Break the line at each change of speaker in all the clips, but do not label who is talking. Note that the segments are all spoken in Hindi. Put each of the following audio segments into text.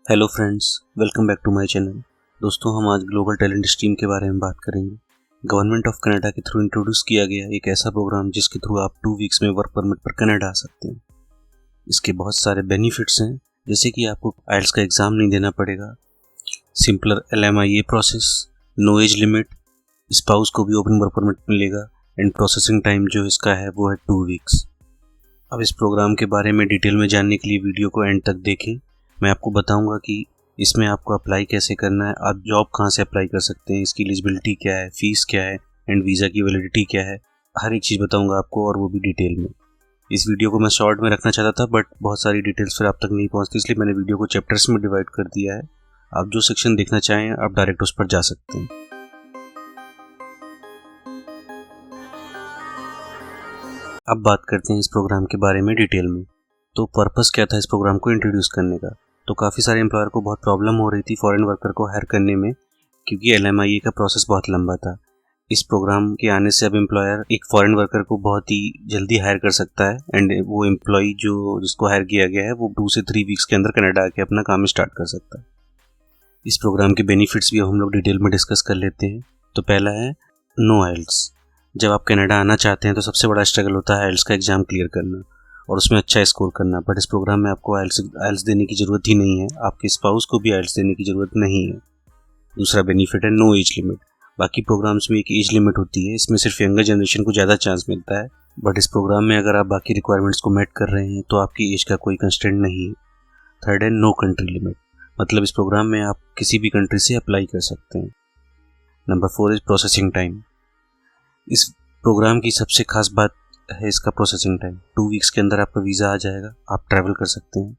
Hello friends, welcome back to my channel. दोस्तों, हम आज ग्लोबल टैलेंट स्ट्रीम के बारे में बात करेंगे। गवर्नमेंट ऑफ कनाडा के थ्रू इंट्रोड्यूस किया गया एक ऐसा प्रोग्राम जिसके थ्रू आप 2 वीक्स में वर्क परमिट पर कनाडा आ सकते हैं। इसके बहुत सारे बेनिफिट्स हैं, जैसे कि आपको आइल्स का एग्ज़ाम नहीं देना पड़ेगा, simpler LMIA process, no age limit, spouse को भी ओपन वर्क परमिट मिलेगा एंड प्रोसेसिंग टाइम जो इसका है वो है 2 वीक्स। अब इस प्रोग्राम के बारे में डिटेल में जानने के लिए वीडियो को एंड तक देखें। मैं आपको बताऊंगा कि इसमें आपको अप्लाई कैसे करना है, आप जॉब कहाँ से अप्लाई कर सकते हैं, इसकी एलिजिबिलिटी क्या है, फीस क्या है एंड वीज़ा की वैलिडिटी क्या है। हर एक चीज़ बताऊंगा आपको, और वो भी डिटेल में। इस वीडियो को मैं शॉर्ट में रखना चाहता था, बट बहुत सारी डिटेल्स फिर आप तक नहीं पहुँचती, इसलिए मैंने वीडियो को चैप्टर्स में डिवाइड कर दिया है। आप जो सेक्शन देखना चाहें आप डायरेक्ट उस पर जा सकते हैं। अब बात करते हैं इस प्रोग्राम के बारे में डिटेल में। तो पर्पस क्या था इस प्रोग्राम को इंट्रोड्यूस करने का? तो काफ़ी सारे एम्प्लॉयर को बहुत प्रॉब्लम हो रही थी फॉरेन वर्कर को हायर करने में, क्योंकि LMIA का प्रोसेस बहुत लंबा था। इस प्रोग्राम के आने से अब एम्प्लॉयर एक फॉरेन वर्कर को बहुत ही जल्दी हायर कर सकता है एंड वो एम्प्लॉय जिसको हायर किया गया है वो 2 से 3 वीक्स के अंदर कनाडा आके अपना काम स्टार्ट कर सकता है। इस प्रोग्राम के बेनिफिट्स भी हम लोग डिटेल में डिस्कस कर लेते हैं। तो पहला है नो आइल्स। जब आप कनाडा आना चाहते हैं तो सबसे बड़ा स्ट्रगल होता है आइल्स का एग्ज़ाम क्लियर करना और उसमें अच्छा स्कोर करना, बट इस प्रोग्राम में आपको आइल्स देने की ज़रूरत ही नहीं है, आपके स्पाउस को भी आइल्स देने की ज़रूरत नहीं है। दूसरा बेनिफिट है नो एज लिमिट। बाकी प्रोग्राम्स में एक एज लिमिट होती है, इसमें सिर्फ यंगर जनरेशन को ज़्यादा चांस मिलता है, बट इस प्रोग्राम में अगर आप बाकी रिक्वायरमेंट्स को मेट कर रहे हैं तो आपकी एज का कोई कंस्ट्रेंट नहीं है। थर्ड है नो कंट्री लिमिट, मतलब इस प्रोग्राम में आप किसी भी कंट्री से अप्लाई कर सकते हैं। Number 4 is processing time. इस प्रोग्राम की सबसे खास बात है इसका प्रोसेसिंग टाइम। 2 वीक्स के अंदर आपका वीज़ा आ जाएगा, आप ट्रैवल कर सकते हैं।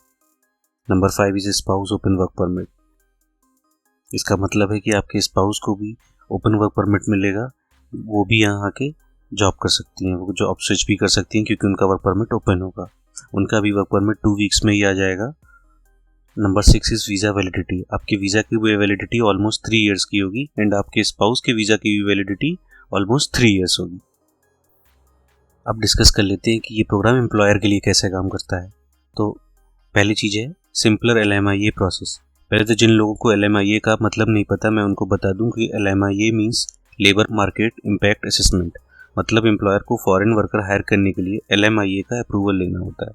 Number 5 is spouse open work permit. इसका मतलब है कि आपके स्पाउस को भी ओपन वर्क परमिट मिलेगा, वो भी यहाँ आके जॉब कर सकती हैं, वो जॉब स्विच भी कर सकती हैं क्योंकि उनका वर्क परमिट ओपन होगा। उनका भी वर्क परमिट 2 वीक्स में ही आ जाएगा। Number 6 is visa validity. आपकी वीज़ा की वैलिडिटी ऑलमोस्ट 3 ईयर्स की होगी एंड आपके स्पाउस के वीज़ा की वैलिडिटी ऑलमोस्ट 3 ईयर्स होगी। अब डिस्कस कर लेते हैं कि ये प्रोग्राम एम्प्लॉयर के लिए कैसे काम करता है। तो पहली चीज़ है सिंपलर LMIA प्रोसेस। पहले तो जिन लोगों को LMIA का मतलब नहीं पता, मैं उनको बता दूं कि LMIA means labour market impact assessment. मतलब एम्प्लॉयर को फॉरेन वर्कर हायर करने के लिए LMIA का अप्रूवल लेना होता है।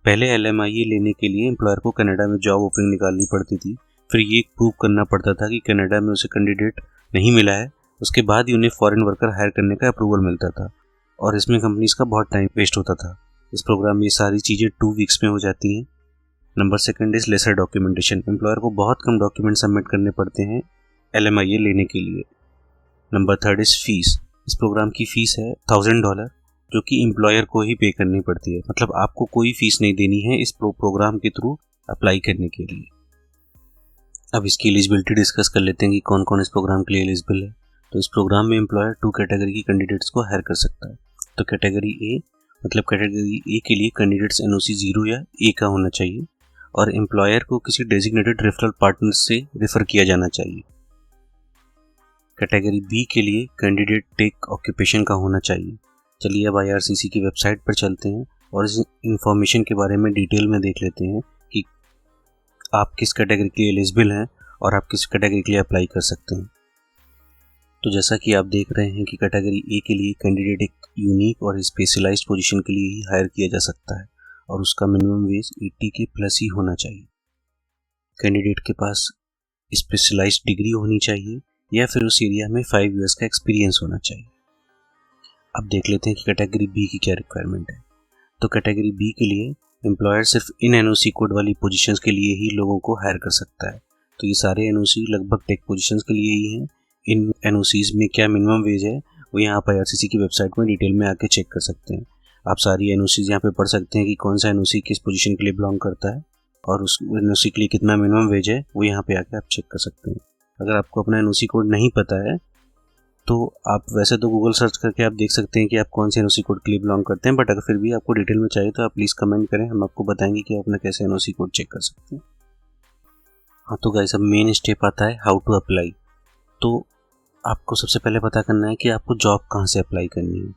पहले LMIA लेने के लिए एम्प्लॉयर को कनाडा में जॉब ओपनिंग निकालनी पड़ती थी, फिर ये प्रूव करना पड़ता था कि कनाडा में उसे कैंडिडेट नहीं मिला है, उसके बाद ही उन्हें फॉरेन वर्कर हायर करने का अप्रूवल मिलता था, और इसमें कंपनीज का बहुत टाइम वेस्ट होता था। इस प्रोग्राम में ये सारी चीज़ें 2 वीक्स में हो जाती हैं। Number 2 is laser documentation. Employer को बहुत कम डॉक्यूमेंट सबमिट करने पड़ते हैं LMIA लेने के लिए। Number 3 is fees. इस प्रोग्राम की फ़ीस है $1000, जो कि एम्प्लॉयर को ही पे करनी पड़ती है, मतलब आपको कोई फ़ीस नहीं देनी है इस प्रोग्राम के थ्रू अप्लाई करने के लिए। अब इसकी एलिजिबिलिटी डिस्कस कर लेते हैं कि कौन कौन इस प्रोग्राम के लिए एलिजिबल है। तो इस प्रोग्राम में एम्प्लॉयर 2 कैटेगरी की कैंडिडेट्स को हायर कर सकता है। तो कैटेगरी ए, मतलब कैटेगरी ए के लिए कैंडिडेट्स NOC 0 या A का होना चाहिए और एम्प्लॉयर को किसी डेजिग्नेटेड रेफरल पार्टनर से रेफर किया जाना चाहिए। कैटेगरी बी के लिए कैंडिडेट टेक ऑक्यूपेशन का होना चाहिए। चलिए अब IRCC की वेबसाइट पर चलते हैं और इस इंफॉर्मेशन के बारे में डिटेल में देख लेते हैं कि आप किस कैटेगरी के लिए एलिजिबल हैं और आप किस कैटेगरी के लिए अप्लाई कर सकते हैं। तो जैसा कि आप देख रहे हैं कि कैटेगरी ए के लिए कैंडिडेट एक यूनिक और स्पेशलाइज्ड पोजीशन के लिए ही हायर किया जा सकता है और उसका मिनिमम वेज 80 के प्लस ही होना चाहिए। कैंडिडेट के पास स्पेशलाइज्ड डिग्री होनी चाहिए या फिर उस एरिया में 5 इयर्स का एक्सपीरियंस होना चाहिए। अब देख लेते हैं कि कैटेगरी बी की क्या रिक्वायरमेंट है। तो कैटेगरी बी के लिए एम्प्लॉयर सिर्फ इन NOC कोड वाली पोजीशंस के लिए ही लोगों को हायर कर सकता है। तो ये सारे NOC लगभग टेक पोजीशंस के लिए ही हैं। इन NOCs में क्या मिनिमम वेज है वो यहाँ आप IRCC की वेबसाइट में डिटेल में आके चेक कर सकते हैं। आप सारी NOCs यहाँ पे पढ़ सकते हैं कि कौन सा NOC किस पोजीशन के लिए बिलोंग करता है और उस NOC के लिए कितना मिनिमम वेज है वो यहाँ पे आके आप चेक कर सकते हैं। अगर आपको अपना NOC कोड नहीं पता है तो आप वैसे तो गूगल सर्च करके आप देख सकते हैं कि आप कौन से NOC कोड के लिए बिलोंग करते हैं, बट अगर फिर भी आपको डिटेल में चाहिए तो आप प्लीज़ कमेंट करें, हम आपको बताएंगे कि आप अपना कैसे NOC कोड चेक कर सकते हैं। हाँ, तो गाइस अब मेन स्टेप आता है हाउ टू अप्लाई। तो आपको सबसे पहले पता करना है कि आपको जॉब कहाँ से अप्लाई करनी है।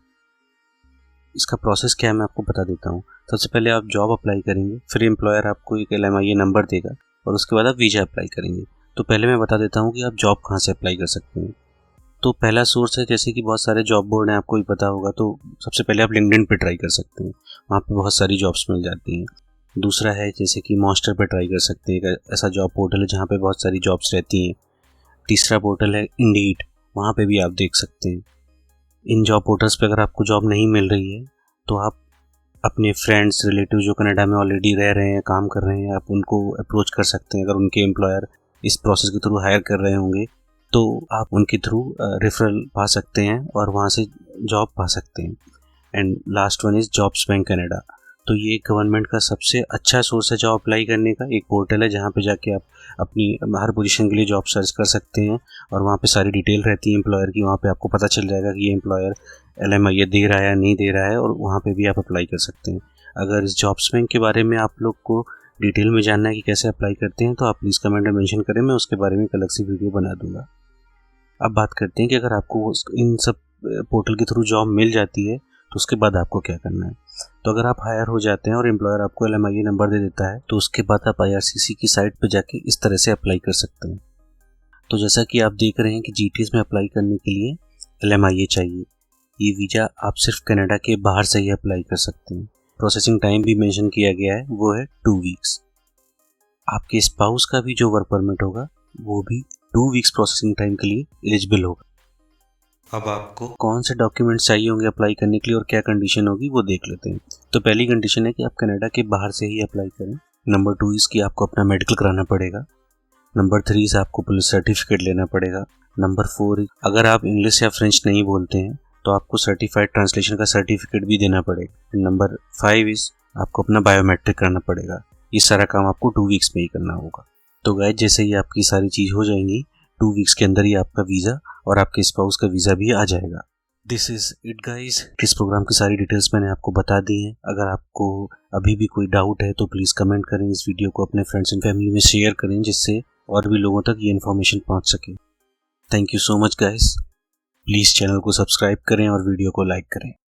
इसका प्रोसेस क्या है मैं आपको बता देता हूँ। सबसे पहले आप जॉब अप्लाई करेंगे, फिर एम्प्लॉयर आपको एक LMIA नंबर देगा और उसके बाद आप वीज़ा अप्लाई करेंगे। तो पहले मैं बता देता हूँ कि आप जॉब कहाँ से अप्लाई कर सकते हैं। तो पहला सोर्स है, जैसे कि बहुत सारे जॉब बोर्ड हैं, आपको भी पता होगा, तो सबसे पहले आप लिंक्डइन पे ट्राई कर सकते हैं, वहाँ पे बहुत सारी जॉब्स मिल जाती हैं। दूसरा है जैसे कि मॉन्स्टर पे ट्राई कर सकते हैं, एक ऐसा जॉब पोर्टल है जहाँ पे बहुत सारी जॉब्स रहती हैं। तीसरा पोर्टल है इंडीड, वहाँ पे भी आप देख सकते हैं। इन जॉब पोर्टल्स पे अगर आपको जॉब नहीं मिल रही है तो आप अपने फ्रेंड्स रिलेटिव जो कनाडा में ऑलरेडी रह रहे हैं, काम कर रहे हैं, आप उनको अप्रोच कर सकते हैं। अगर उनके एम्प्लॉयर इस प्रोसेस के थ्रू हायर कर रहे होंगे तो आप उनके थ्रू रेफरल पा सकते हैं और वहाँ से जॉब पा सकते हैं। And last one is jobs bank Canada. तो ये गवर्नमेंट का सबसे अच्छा सोर्स है जॉब अप्लाई करने का। एक पोर्टल है जहाँ पे जाके आप अपनी हर पोजीशन के लिए जॉब सर्च कर सकते हैं और वहाँ पे सारी डिटेल रहती है एम्प्लॉयर की। वहाँ पे आपको पता चल जाएगा कि ये एम्प्लॉयर LMIA दे रहा है या नहीं दे रहा है, और वहाँ पे भी आप अप्लाई कर सकते हैं। अगर इस जॉब्स बैंक के बारे में आप लोग को डिटेल में जानना है कि कैसे अप्लाई करते हैं तो आप प्लीज़ कमेंट में मेंशन करें, मैं उसके बारे में एक अलग सी वीडियो बना दूँगा। अब बात करते हैं कि अगर आपको इन सब पोर्टल के थ्रू जॉब मिल जाती है तो उसके बाद आपको क्या करना है। तो अगर आप हायर हो जाते हैं और एम्प्लॉयर आपको LMIA नंबर दे देता है तो उसके बाद आप IRCC की साइट पर जाके इस तरह से अप्लाई कर सकते हैं। तो जैसा कि आप देख रहे हैं कि GTS में अप्लाई करने के लिए LMIA चाहिए। ये वीज़ा आप सिर्फ कनाडा के बाहर से ही अप्लाई कर सकते हैं। प्रोसेसिंग टाइम भी मेंशन किया गया है, वो है 2 वीक्स। आपके स्पाउस का भी जो वर्क परमिट होगा वो भी 2 वीक्स प्रोसेसिंग टाइम के लिए एलिजिबल होगा। अब आपको कौन से डॉक्यूमेंट्स चाहिए होंगे अप्लाई करने के लिए और क्या कंडीशन होगी वो देख लेते हैं। तो पहली कंडीशन है कि आप कनाडा के बाहर से ही अप्लाई करें। नंबर 2 इसकी आपको अपना मेडिकल कराना पड़ेगा। नंबर 3 से आपको पुलिस सर्टिफिकेट लेना पड़ेगा। नंबर 4, अगर आप इंग्लिश या फ्रेंच नहीं बोलते हैं तो आपको सर्टिफाइड ट्रांसलेशन का सर्टिफिकेट भी देना पड़ेगा। नंबर 5 आपको अपना बायोमेट्रिक करना पड़ेगा। ये सारा काम आपको 2 वीक्स में ही करना होगा। तो गाइस, जैसे ही आपकी सारी चीज़ हो जाएंगी 2 वीक्स के अंदर ही आपका वीज़ा और आपके स्पाउस का वीज़ा भी आ जाएगा। This is it guys. इस प्रोग्राम की सारी डिटेल्स मैंने आपको बता दी हैं। अगर आपको अभी भी कोई डाउट है तो प्लीज़ कमेंट करें, इस वीडियो को अपने फ्रेंड्स एंड फैमिली में शेयर करें जिससे और भी लोगों तक ये इन्फॉर्मेशन पहुंच सके। Thank you so much guys. Please channel को सब्सक्राइब करें और वीडियो को लाइक करें।